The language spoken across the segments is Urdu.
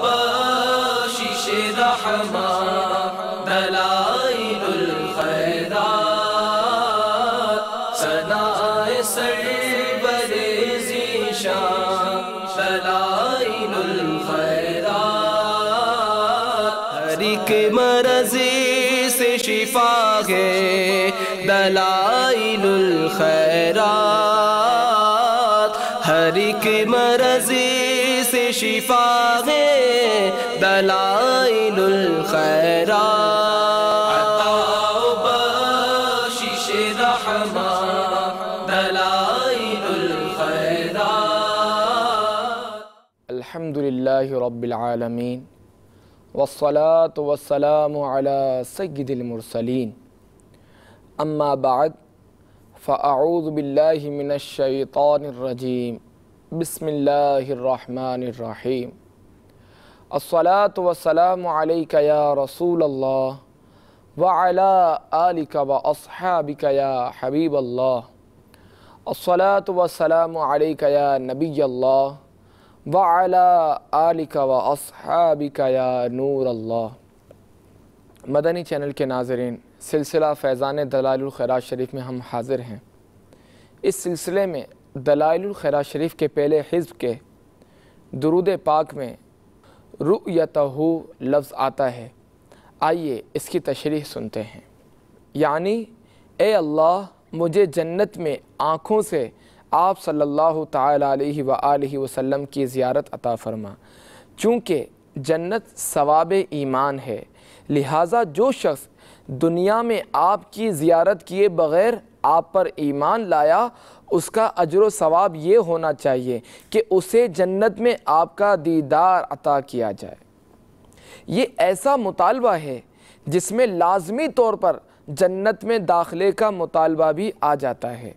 بخشش رحمت دلائل الخیرات ثنائے سرور ذیشان دلائل الخیرات ہر ایک مرض سے شفا ہے دلائل الخیرات ہر ایک مرض سے شفا ہے دلائل الخیرات عطا و بخشش رحمت دلائل الخیرات۔ الحمدللہ رب العالمین والصلاة والسلام علی سید المرسلین اما بعد فاعوذ باللہ من الشیطان الرجیم بسم اللہ الرحمن الرحیم الصلاة والسلام علیک یا رسول اللہ وعلی آلک واصحابک یا حبیب اللہ الصلاة والسلام علیک یا نبی اللہ وعلی آلک واصحابک یا نور اللہ۔ مدنی چینل کے ناظرین، سلسلہ فیضان دلائل الخیرات شریف میں ہم حاضر ہیں۔ اس سلسلے میں دلائل الخیرات شریف کے پہلے حزب کے درود پاک میں رؤیتہ لفظ آتا ہے۔ آئیے اس کی تشریح سنتے ہیں۔ یعنی اے اللہ مجھے جنت میں آنکھوں سے آپ صلی اللہ تعالیٰ علیہ وآلہ وسلم کی زیارت عطا فرما، چونکہ جنت ثواب ایمان ہے، لہٰذا جو شخص دنیا میں آپ کی زیارت کیے بغیر آپ پر ایمان لایا، اس کا اجر و ثواب یہ ہونا چاہیے کہ اسے جنت میں آپ کا دیدار عطا کیا جائے۔ یہ ایسا مطالبہ ہے جس میں لازمی طور پر جنت میں داخلے کا مطالبہ بھی آ جاتا ہے۔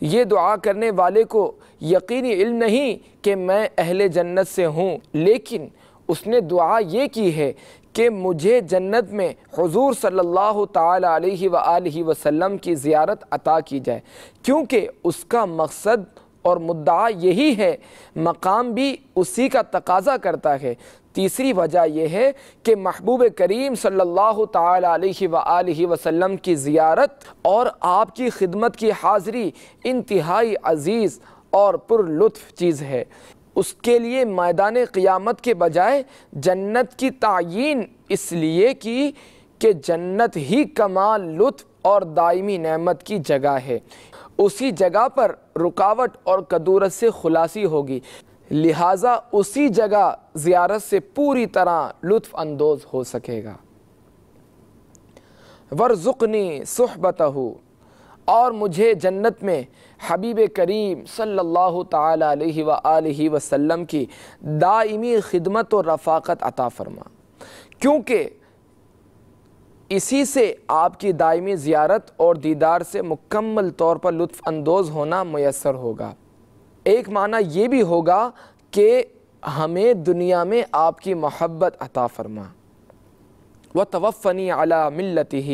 یہ دعا کرنے والے کو یقینی علم نہیں کہ میں اہل جنت سے ہوں، لیکن اس نے دعا یہ کی ہے کہ مجھے جنت میں حضور صلی اللہ تعالیٰ علیہ وآلہ وسلم کی زیارت عطا کی جائے، کیونکہ اس کا مقصد اور مدعا یہی ہے، مقام بھی اسی کا تقاضا کرتا ہے۔ تیسری وجہ یہ ہے کہ محبوب کریم صلی اللہ تعالیٰ علیہ وآلہ وسلم کی زیارت اور آپ کی خدمت کی حاضری انتہائی عزیز اور پر لطف چیز ہے۔ اس کے لیے میدان قیامت کے بجائے جنت کی تعیین اس لیے کی کہ جنت ہی کمال لطف اور دائمی نعمت کی جگہ ہے، اسی جگہ پر رکاوٹ اور کدورت سے خلاصی ہوگی، لہٰذا اسی جگہ زیارت سے پوری طرح لطف اندوز ہو سکے گا۔ وَارْزُقْنِي صُحْبَتَهُ، اور مجھے جنت میں حبیب کریم صلی اللہ تعالیٰ علیہ وآلہ وسلم کی دائمی خدمت و رفاقت عطا فرما، کیونکہ اسی سے آپ کی دائمی زیارت اور دیدار سے مکمل طور پر لطف اندوز ہونا میسر ہوگا۔ ایک معنی یہ بھی ہوگا کہ ہمیں دنیا میں آپ کی محبت عطا فرما۔ وَتَوَفَّنِي عَلَى مِلَّتِهِ،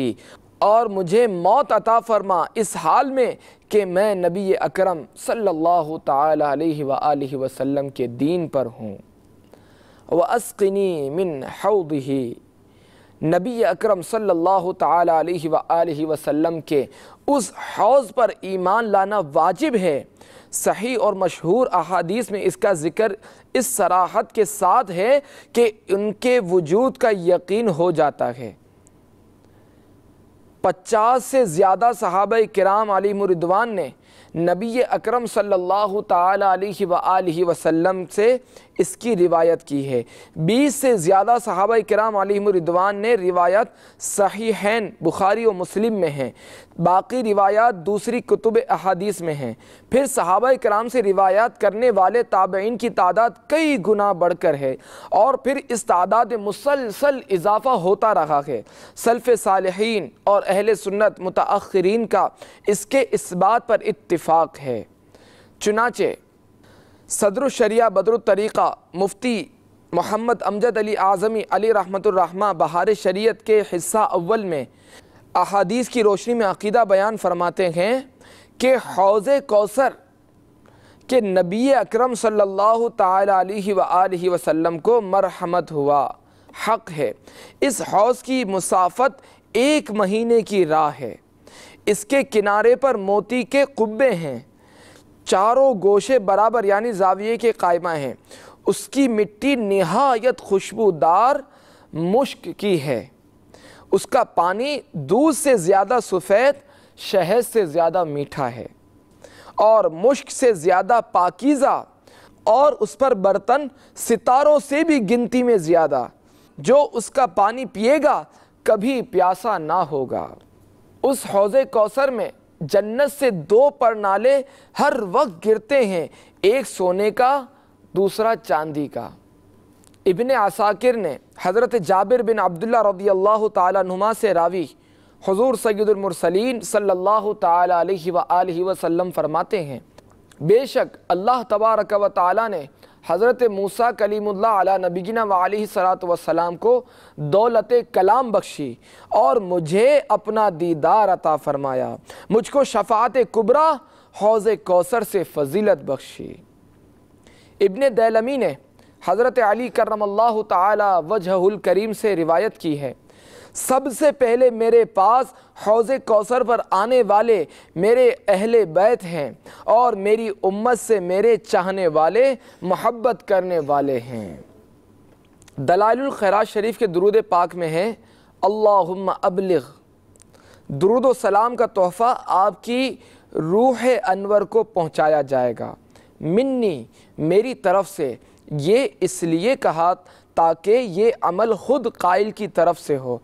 اور مجھے موت عطا فرما اس حال میں کہ میں نبی اکرم صلی اللہ تعالیٰ علیہ وآلہ وسلم کے دین پر ہوں۔ وَأَسْقِنِي مِنْ حَوْضِهِ، نبی اکرم صلی اللہ تعالیٰ علیہ وآلہ وسلم کے اس حوض پر ایمان لانا واجب ہے۔ صحیح اور مشہور احادیث میں اس کا ذکر اس صراحت کے ساتھ ہے کہ ان کے وجود کا یقین ہو جاتا ہے۔ 50 سے زیادہ صحابہ کرام علیہم رضوان نے نبی اکرم صلی اللہ تعالیٰ علیہ وآلہ وسلم سے اس کی روایت کی ہے۔ 20 سے زیادہ صحابہ کرام علیہم رضوان نے روایت صحیحین بخاری و مسلم میں ہیں، باقی روایات دوسری کتب احادیث میں ہیں۔ پھر صحابہ کرام سے روایات کرنے والے تابعین کی تعداد کئی گنا بڑھ کر ہے، اور پھر اس تعداد میں مسلسل اضافہ ہوتا رہا ہے۔ سلف صالحین اور اہل سنت متاخرین کا اس کے اس بات پر اتفاق ہے۔ چنانچہ صدر الشریعہ بدر الطریقہ مفتی محمد امجد علی اعظمی علی رحمۃ الرحمہ بہار شریعت کے حصہ اول میں احادیث کی روشنی میں عقیدہ بیان فرماتے ہیں کہ حوض کوثر کہ نبی اکرم صلی اللہ تعالی علیہ وآلہ وسلم کو مرحمت ہوا، حق ہے۔ اس حوض کی مسافت 1 مہینے کی راہ ہے۔ اس کے کنارے پر موتی کے قبے ہیں، چاروں گوشے برابر یعنی زاویے کے قائمہ ہیں۔ اس کی مٹی نہایت خوشبودار مشک کی ہے۔ اس کا پانی دودھ سے زیادہ سفید، شہد سے زیادہ میٹھا ہے اور مشک سے زیادہ پاکیزہ، اور اس پر برتن ستاروں سے بھی گنتی میں زیادہ۔ جو اس کا پانی پیے گا کبھی پیاسا نہ ہوگا۔ اس حوض کوثر میں جنت سے 2 پرنالے ہر وقت گرتے ہیں، ایک سونے کا، دوسرا چاندی کا۔ ابن عساکر نے حضرت جابر بن عبداللہ رضی اللہ تعالیٰ عنہما سے راوی حضور سید المرسلین صلی اللہ تعالیٰ علیہ وآلہ وسلم فرماتے ہیں، بے شک اللہ تبارک و تعالیٰ نے حضرت موسیٰ کلیم اللہ علیہ نبینا وعلیہ السلام کو دولت کلام بخشی اور مجھے اپنا دیدار عطا فرمایا، مجھ کو شفاعت کبریٰ حوض کوثر سے فضیلت بخشی۔ ابن دیلمی نے حضرت علی کرم اللہ تعالی وجہہ الکریم سے روایت کی ہے، سب سے پہلے میرے پاس حوض کوثر پر آنے والے میرے اہل بیت ہیں اور میری امت سے میرے چاہنے والے، محبت کرنے والے ہیں۔ دلائل الخیرات شریف کے درود پاک میں ہے، اللہم ابلغ، درود و سلام کا تحفہ آپ کی روح انور کو پہنچایا جائے گا، منی، میری طرف سے، یہ اس لیے کہا تاکہ یہ عمل خود قائل کی طرف سے ہو،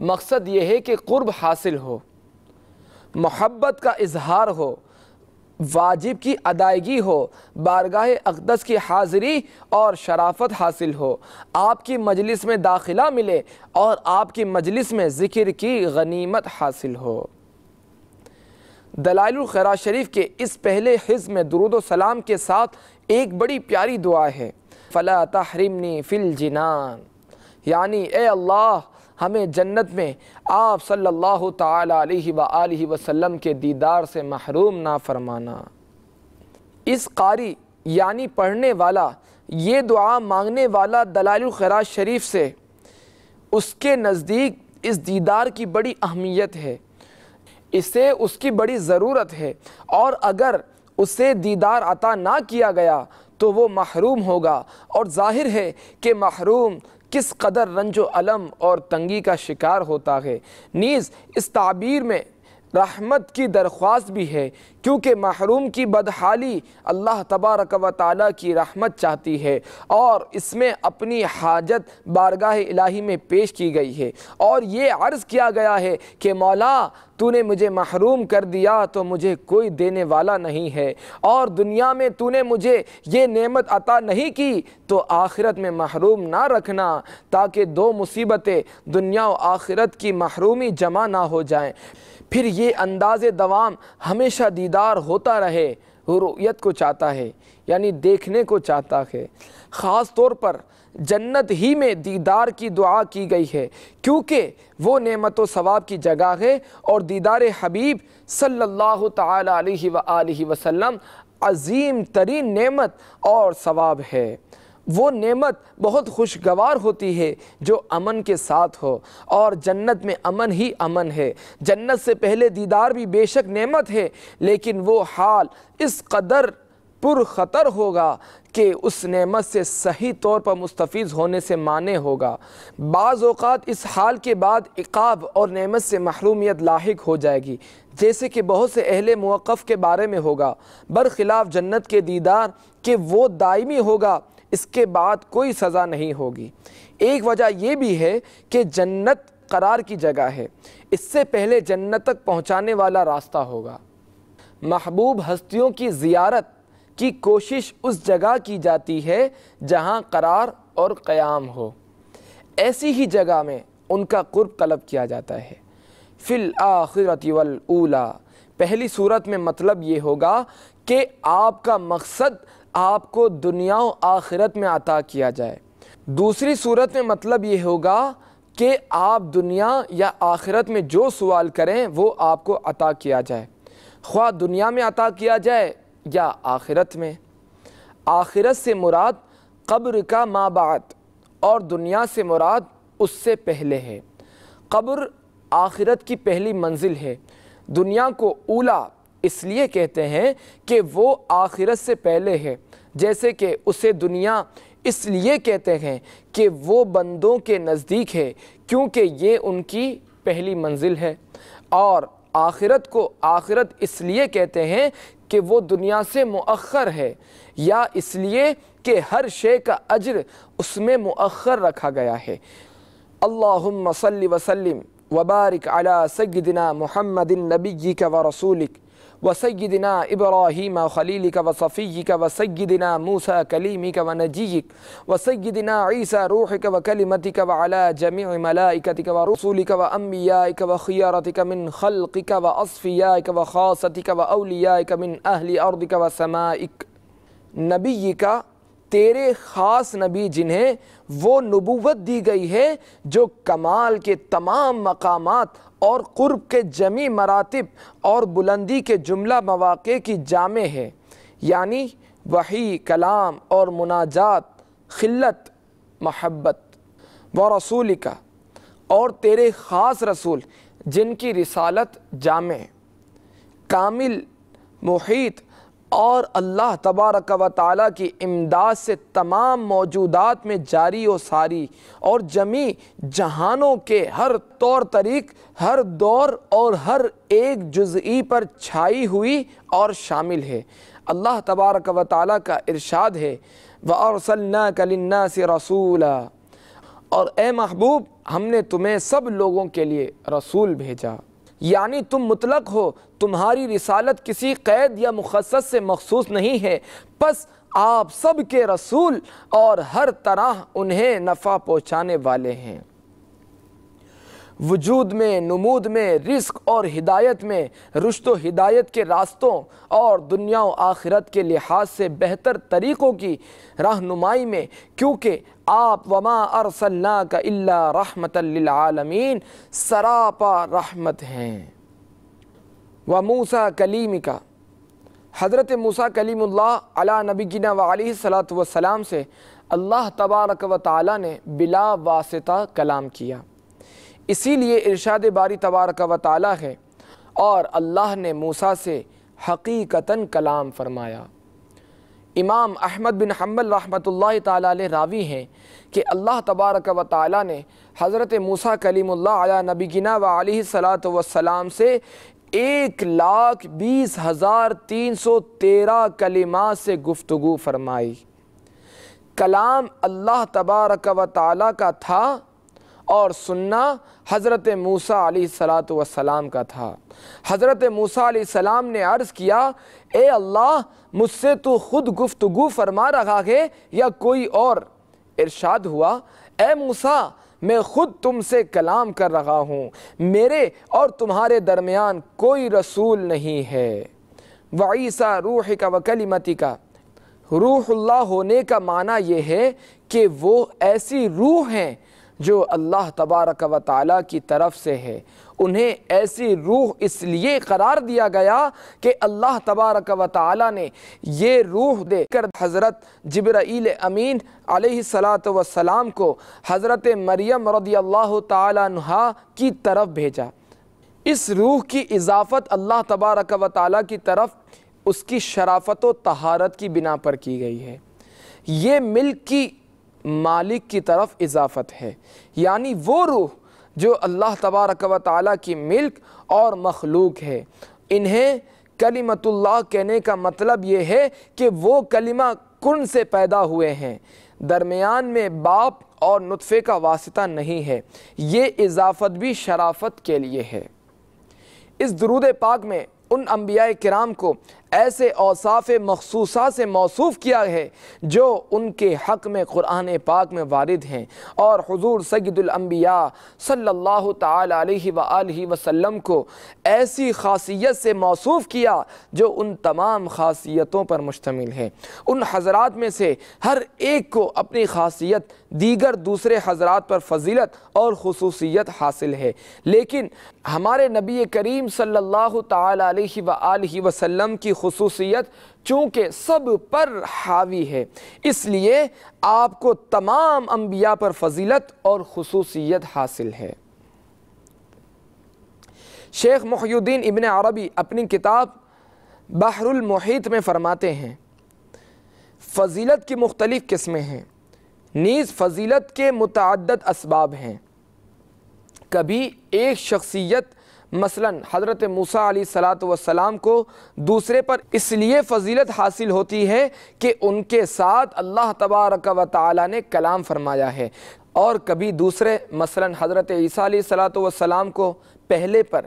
مقصد یہ ہے کہ قرب حاصل ہو، محبت کا اظہار ہو، واجب کی ادائیگی ہو، بارگاہ اقدس کی حاضری اور شرافت حاصل ہو، آپ کی مجلس میں داخلہ ملے اور آپ کی مجلس میں ذکر کی غنیمت حاصل ہو۔ دلائل الخیرات شریف کے اس پہلے حزب میں درود و سلام کے ساتھ ایک بڑی پیاری دعا ہے، فَلَا تَحْرِمْنِي فِي الْجِنَانِ، یعنی اے اللہ ہمیں جنت میں آپ صلی اللہ تعالی علیہ وآلہ وسلم کے دیدار سے محروم نہ فرمانا۔ اس قاری یعنی پڑھنے والا، یہ دعا مانگنے والا دلائل الخیرات شریف سے اس کے نزدیک اس دیدار کی بڑی اہمیت ہے، اسے اس کی بڑی ضرورت ہے، اور اگر اسے دیدار عطا نہ کیا گیا تو وہ محروم ہوگا، اور ظاہر ہے کہ محروم کس قدر رنج و الم اور تنگی کا شکار ہوتا ہے۔ نیز اس تعبیر میں رحمت کی درخواست بھی ہے، کیونکہ محروم کی بدحالی اللہ تبارک و تعالیٰ کی رحمت چاہتی ہے، اور اس میں اپنی حاجت بارگاہ الہی میں پیش کی گئی ہے، اور یہ عرض کیا گیا ہے کہ مولا تو نے مجھے محروم کر دیا تو مجھے کوئی دینے والا نہیں ہے، اور دنیا میں تو نے مجھے یہ نعمت عطا نہیں کی تو آخرت میں محروم نہ رکھنا، تاکہ 2 مصیبتیں دنیا و آخرت کی محرومی جمع نہ ہو جائیں، پھر یہ انداز دوام ہمیشہ دیدار ہوتا رہے۔ رؤیت کو چاہتا ہے، یعنی دیکھنے کو چاہتا ہے۔ خاص طور پر جنت ہی میں دیدار کی دعا کی گئی ہے، کیونکہ وہ نعمت و ثواب کی جگہ ہے، اور دیدار حبیب صلی اللہ تعالی علیہ وآلہ وسلم عظیم ترین نعمت اور ثواب ہے۔ وہ نعمت بہت خوشگوار ہوتی ہے جو امن کے ساتھ ہو، اور جنت میں امن ہی امن ہے۔ جنت سے پہلے دیدار بھی بے شک نعمت ہے، لیکن وہ حال اس قدر پر خطر ہوگا کہ اس نعمت سے صحیح طور پر مستفیض ہونے سے مانع ہوگا۔ بعض اوقات اس حال کے بعد عقاب اور نعمت سے محرومیت لاحق ہو جائے گی، جیسے کہ بہت سے اہل موقف کے بارے میں ہوگا، برخلاف جنت کے دیدار کہ وہ دائمی ہوگا، اس کے بعد کوئی سزا نہیں ہوگی۔ ایک وجہ یہ بھی ہے کہ جنت قرار کی جگہ ہے، اس سے پہلے جنت تک پہنچانے والا راستہ ہوگا۔ محبوب ہستیوں کی زیارت کی کوشش اس جگہ کی جاتی ہے جہاں قرار اور قیام ہو، ایسی ہی جگہ میں ان کا قرب طلب کیا جاتا ہے۔ فی الآخرۃ والاولی، پہلی صورت میں مطلب یہ ہوگا کہ آپ کا مقصد آپ کو دنیا و آخرت میں عطا کیا جائے۔ دوسری صورت میں مطلب یہ ہوگا کہ آپ دنیا یا آخرت میں جو سوال کریں وہ آپ کو عطا کیا جائے، خواہ دنیا میں عطا کیا جائے یا آخرت میں؟ آخرت سے مراد قبر کا ما بعد اور دنیا سے مراد اس سے پہلے ہے۔ قبر آخرت کی پہلی منزل ہے۔ دنیا کو اولا اس لیے کہتے ہیں کہ وہ آخرت سے پہلے ہے، جیسے کہ اسے دنیا اس لیے کہتے ہیں کہ وہ بندوں کے نزدیک ہے کیونکہ یہ ان کی پہلی منزل ہے، اور آخرت کو آخرت اس لیے کہتے ہیں کہ وہ دنیا سے مؤخر ہے، یا اس لیے کہ ہر شے کا اجر اس میں مؤخر رکھا گیا ہے۔ اللہم صلی وسلم وبارک علی سیدنا محمد نبیک ورسولک وسیدنا ابراہیم خلیلک وصفیک وسیدنا موسیٰ کلیمک ونجیک وسیدنا عیسیٰ روحک وکلمتک وعلی جمیع ملائکتک ورسولک وانبیائک وخیارتک من خلقک واصفیائک وخاصتک واولیائک من اہل ارضک وسمائک۔ نبی کا تیرے خاص نبی جنہیں وہ نبوت دی گئی ہے جو کمال کے تمام مقامات اور قرب کے جمی مراتب اور بلندی کے جملہ مواقع کی جامع ہے، یعنی وحی، کلام اور مناجات، خلت، محبت۔ ورسول کا، اور تیرے خاص رسول جن کی رسالت جامع، کامل، محیط اور اللہ تبارک و تعالیٰ کی امداد سے تمام موجودات میں جاری و ساری اور جمیع جہانوں کے ہر طور طریق، ہر دور اور ہر ایک جزئی پر چھائی ہوئی اور شامل ہے۔ اللہ تبارک و تعالیٰ کا ارشاد ہے وَأَرْسَلْنَاكَ لِلنَّاسِ رَسُولًا، اور اے محبوب ہم نے تمہیں سب لوگوں کے لیے رسول بھیجا، یعنی تم مطلق ہو، تمہاری رسالت کسی قید یا مخصص سے مخصوص نہیں ہے، بس آپ سب کے رسول اور ہر طرح انہیں نفع پہنچانے والے ہیں۔ وجود میں، نمود میں، رزق اور ہدایت میں، رشد و ہدایت کے راستوں اور دنیا و آخرت کے لحاظ سے بہتر طریقوں کی رہنمائی میں، کیونکہ آپ وما ارسلناک الا رحمتا للعالمین سراپا رحمت ہیں۔ وموسیٰ کلیمک، حضرت موسیٰ کلیم اللہ علی نبینا و علیہ السلام سے اللہ تبارک و تعالی نے بلا واسطہ کلام کیا، اسی لیے ارشاد باری تبارک و تعالی ہے اور اللہ نے موسیٰ سے حقیقتاً کلام فرمایا۔ امام احمد بن حنبل رحمۃ اللہ تعالی علیہ راوی ہیں کہ اللہ تبارک و تعالی نے حضرت موسیٰ کلیم اللہ علی نبینا و علیہ السلام سے 1,20,313 کلمات سے گفتگو فرمائی۔ کلام اللہ تبارک و تعالی کا تھا اور سننا حضرت موسیٰ علیہ السلام کا تھا۔ حضرت موسیٰ علیہ السلام نے عرض کیا، اے اللہ مجھ سے تو خود گفتگو فرما رہا ہے یا کوئی اور؟ ارشاد ہوا، اے موسیٰ میں خود تم سے کلام کر رہا ہوں، میرے اور تمہارے درمیان کوئی رسول نہیں ہے۔ وعیسیٰ روحک وکلمتک، روح اللہ ہونے کا معنی یہ ہے کہ وہ ایسی روح ہیں جو اللہ تبارک و تعالیٰ کی طرف سے ہے۔ انہیں ایسی روح اس لیے قرار دیا گیا کہ اللہ تبارک و تعالیٰ نے یہ روح دے کر حضرت جبرائیل امین علیہ السلام کو حضرت مریم رضی اللہ تعالیٰ عنہا کی طرف بھیجا۔ اس روح کی اضافت اللہ تبارک و تعالیٰ کی طرف اس کی شرافت و طہارت کی بنا پر کی گئی ہے۔ یہ ملک کی مالک کی طرف اضافت ہے، یعنی وہ روح جو اللہ تبارک و تعالیٰ کی ملک اور مخلوق ہے۔ انہیں کلمت اللہ کہنے کا مطلب یہ ہے کہ وہ کلمہ کن سے پیدا ہوئے ہیں، درمیان میں باپ اور نطفے کا واسطہ نہیں ہے۔ یہ اضافت بھی شرافت کے لیے ہے۔ اس درود پاک میں ان انبیاء کرام کو ایسے اوصاف مخصوصہ سے موصوف کیا ہے جو ان کے حق میں قرآن پاک میں وارد ہیں، اور حضور سید الانبیاء صلی اللہ تعالی علیہ وآلہ وسلم کو ایسی خاصیت سے موصوف کیا جو ان تمام خاصیتوں پر مشتمل ہے۔ ان حضرات میں سے ہر ایک کو اپنی خاصیت دیگر دوسرے حضرات پر فضیلت اور خصوصیت حاصل ہے، لیکن ہمارے نبی کریم صلی اللہ تعالی علیہ وآلہ وسلم کی خصوصیت چونکہ سب پر حاوی ہے، اس لیے آپ کو تمام انبیاء پر فضیلت اور خصوصیت حاصل ہے۔ شیخ محی الدین ابن عربی اپنی کتاب بحر المحیط میں فرماتے ہیں فضیلت کی مختلف قسمیں ہیں، نیز فضیلت کے متعدد اسباب ہیں۔ کبھی ایک شخصیت مثلا حضرت موسیٰ علیہ السلام کو دوسرے پر اس لیے فضیلت حاصل ہوتی ہے کہ ان کے ساتھ اللہ تبارک و تعالی نے کلام فرمایا ہے، اور کبھی دوسرے مثلا حضرت عیسیٰ علیہ السلام کو پہلے پر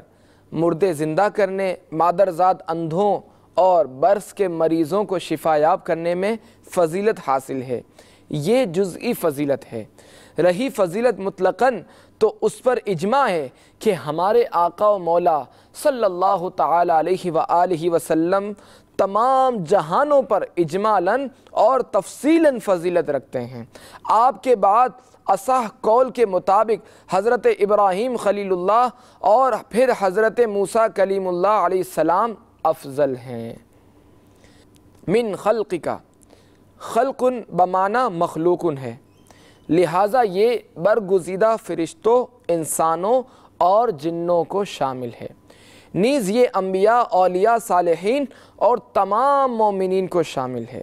مردے زندہ کرنے، مادرزاد اندھوں اور برس کے مریضوں کو شفا یاب کرنے میں فضیلت حاصل ہے۔ یہ جزئی فضیلت ہے۔ رہی فضیلت مطلقاً تو اس پر اجماع ہے کہ ہمارے آقا و مولا صلی اللہ تعالی علیہ وآلہ وسلم تمام جہانوں پر اجمالاً اور تفصیلاً فضیلت رکھتے ہیں۔ آپ کے بعد اصح قول کے مطابق حضرت ابراہیم خلیل اللہ اور پھر حضرت موسیٰ کلیم اللہ علیہ السلام افضل ہیں۔ من خلق کا خلق بمعنی مخلوق ہے، لہٰذا یہ برگزیدہ فرشتوں، انسانوں اور جنوں کو شامل ہے، نیز یہ انبیاء، اولیاء، صالحین اور تمام مومنین کو شامل ہے۔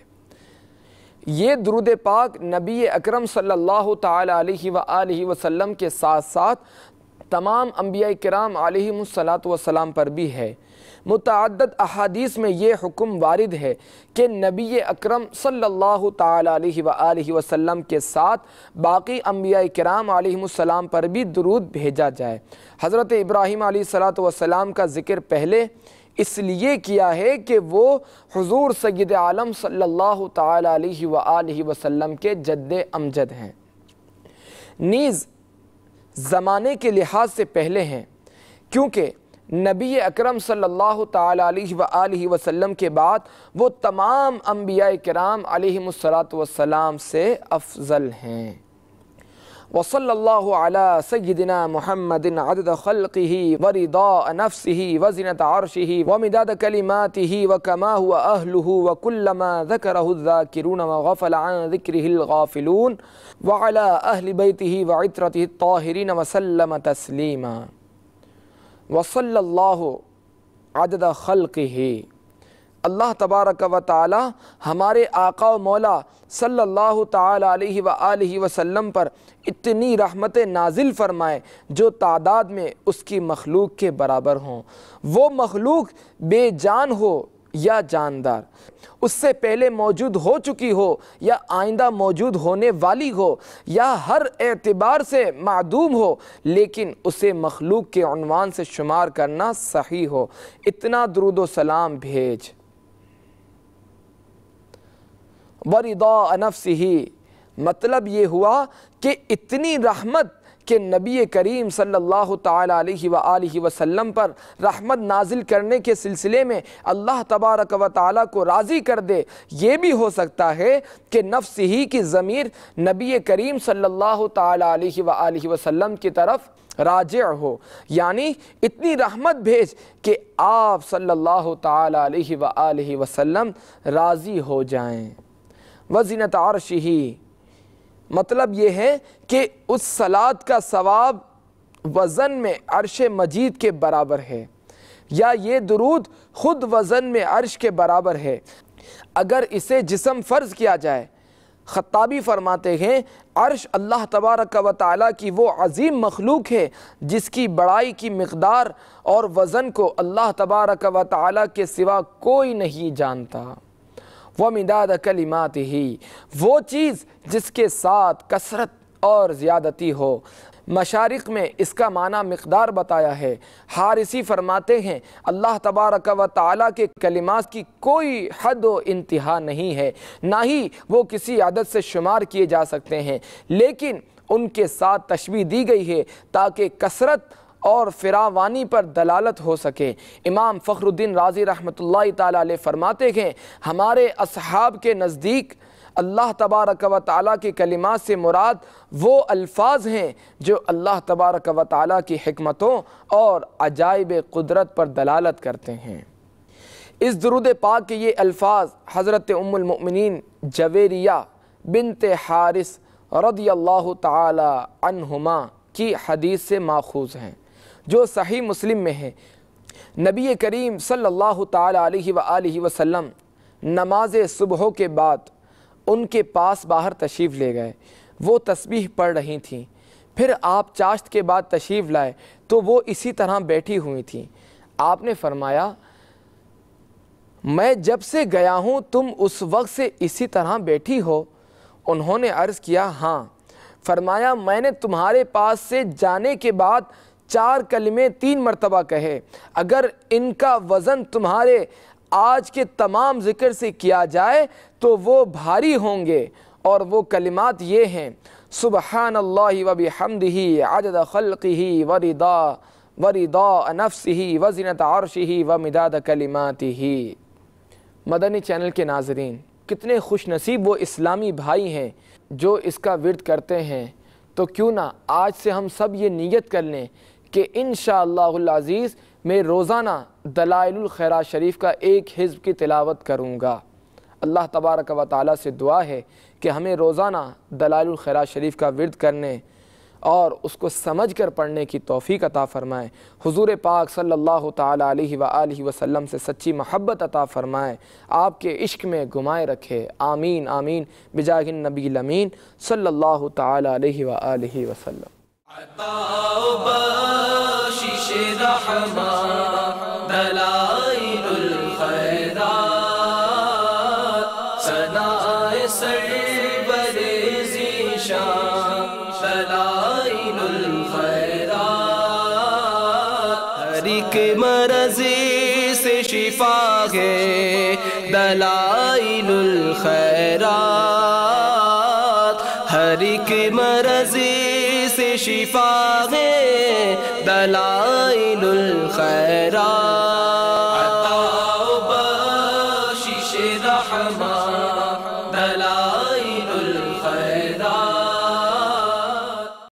یہ درود پاک نبی اکرم صلی اللہ تعالی علیہ وآلہ وسلم کے ساتھ ساتھ تمام انبیاء کرام علیہم السلام پر بھی ہے۔ متعدد احادیث میں یہ حکم وارد ہے کہ نبی اکرم صلی اللہ تعالی علیہ وآلہ وسلم کے ساتھ باقی انبیاء کرام علیہم السلام پر بھی درود بھیجا جائے۔ حضرت ابراہیم علیہ السلام کا ذکر پہلے اس لیے کیا ہے کہ وہ حضور سید عالم صلی اللہ تعالی علیہ وآلہ وسلم کے جد امجد ہیں، نیز زمانے کے لحاظ سے پہلے ہیں، کیونکہ نبی اکرم صلی اللہ تعالی علیہ وآلہ وسلم کے بعد وہ تمام انبیاء کرام علیہم السلام سے افضل ہیں۔ وصلی اللہ علی سیدنا محمد عدد خلقہ ورضاء نفسہ وزنة عرشہ ومداد کلماتہ وکما هو اہلہ وکلما ذکرہ الذاکرون وغفل عن ذکرہ الغافلون وعلی اہل بیتہ وعطرتہ الطاہرین وسلم تسلیما۔ وصلی اللہ عدد خلقہ، اللہ تبارک و تعالی ہمارے آقا و مولا صلی اللہ تعالی علیہ وآلہ وسلم پر اتنی رحمت نازل فرمائے جو تعداد میں اس کی مخلوق کے برابر ہوں، وہ مخلوق بے جان ہو یا جاندار، اس سے پہلے موجود ہو چکی ہو یا آئندہ موجود ہونے والی ہو یا ہر اعتبار سے معدوم ہو، لیکن اسے مخلوق کے عنوان سے شمار کرنا صحیح ہو، اتنا درود و سلام بھیج۔ وَرِضَاءَ نَفْسِهِ مطلب یہ ہوا کہ اتنی رحمت کہ نبی کریم صلی اللہ تعالی علیہ وآلہ وسلم پر رحمت نازل کرنے کے سلسلے میں اللہ تبارک و تعالی کو راضی کر دے۔ یہ بھی ہو سکتا ہے کہ نفس ہی کی ضمیر نبی کریم صلی اللہ تعالی علیہ وآلہ وسلم کی طرف راجع ہو، یعنی اتنی رحمت بھیج کہ آپ صلی اللہ تعالی علیہ وآلہ وسلم راضی ہو جائیں۔ وزنت عرشہ مطلب یہ ہے کہ اس صلاۃ کا ثواب وزن میں عرش مجید کے برابر ہے، یا یہ درود خود وزن میں عرش کے برابر ہے اگر اسے جسم فرض کیا جائے۔ خطابی فرماتے ہیں عرش اللہ تبارک و تعالیٰ کی وہ عظیم مخلوق ہے جس کی بڑائی کی مقدار اور وزن کو اللہ تبارک و تعالیٰ کے سوا کوئی نہیں جانتا۔ وَمِدَادَ كَلِمَاتِهِ وہ چیز جس کے ساتھ کثرت اور زیادتی ہو۔ مشارق میں اس کا معنی مقدار بتایا ہے۔ حارثی فرماتے ہیں اللہ تبارک و تعالیٰ کے کلمات کی کوئی حد و انتہا نہیں ہے، نہ ہی وہ کسی عدد سے شمار کیے جا سکتے ہیں، لیکن ان کے ساتھ تشبیہ دی گئی ہے تاکہ کثرت اور فراوانی پر دلالت ہو سکے۔ امام فخر الدین رازی رحمۃ اللہ تعالیٰ علیہ فرماتے ہیں ہمارے اصحاب کے نزدیک اللہ تبارک و تعالیٰ کی کلمات سے مراد وہ الفاظ ہیں جو اللہ تبارک و تعالیٰ کی حکمتوں اور عجائب قدرت پر دلالت کرتے ہیں۔ اس درود پاک کے یہ الفاظ حضرت ام المؤمنین جویریہ بنت حارث رضی اللہ تعالی عنہما کی حدیث سے ماخوذ ہیں جو صحیح مسلم میں ہے۔ نبی کریم صلی اللہ تعالی علیہ وآلہ وسلم نماز صبح کے بعد ان کے پاس باہر تشریف لے گئے، وہ تسبیح پڑھ رہی تھیں، پھر آپ چاشت کے بعد تشریف لائے تو وہ اسی طرح بیٹھی ہوئی تھیں۔ آپ نے فرمایا میں جب سے گیا ہوں تم اس وقت سے اسی طرح بیٹھی ہو؟ انہوں نے عرض کیا ہاں۔ فرمایا میں نے تمہارے پاس سے جانے کے بعد 4 کلمے 3 مرتبہ کہے، اگر ان کا وزن تمہارے آج کے تمام ذکر سے کیا جائے تو وہ بھاری ہوں گے، اور وہ کلمات یہ ہیں سبحان اللہ و بحمدہ عدد خلقہ ورضا نفسہ وزنۃ عرشہ ومداد کلماتہ۔ مدنی چینل کے ناظرین، کتنے خوش نصیب وہ اسلامی بھائی ہیں جو اس کا ورد کرتے ہیں، تو کیوں نہ آج سے ہم سب یہ نیت کر لیں کہ انشاءاللہ العزیز میں روزانہ دلائل الخیرات شریف کا ایک حزب کی تلاوت کروں گا۔ اللہ تبارک و تعالیٰ سے دعا ہے کہ ہمیں روزانہ دلائل الخیرات شریف کا ورد کرنے اور اس کو سمجھ کر پڑھنے کی توفیق عطا فرمائے، حضور پاک صلی اللہ تعالی علیہ وآلہ وسلم سے سچی محبت عطا فرمائے، آپ کے عشق میں گمائے رکھے، آمین آمین بجاہ النبی الامین صلی اللہ تعالی علیہ وآلہ وسلم۔ عطا و بخشش رحمت دلائل الخیرات، ثناء سرور ذیشان دلائل الخیرات، ہر ایک مرض سے شفا ہے دلائل الخیرات، ہر ایک مرض سے شفا ہے دلائل الخیرات، عطا و بخشش رحمت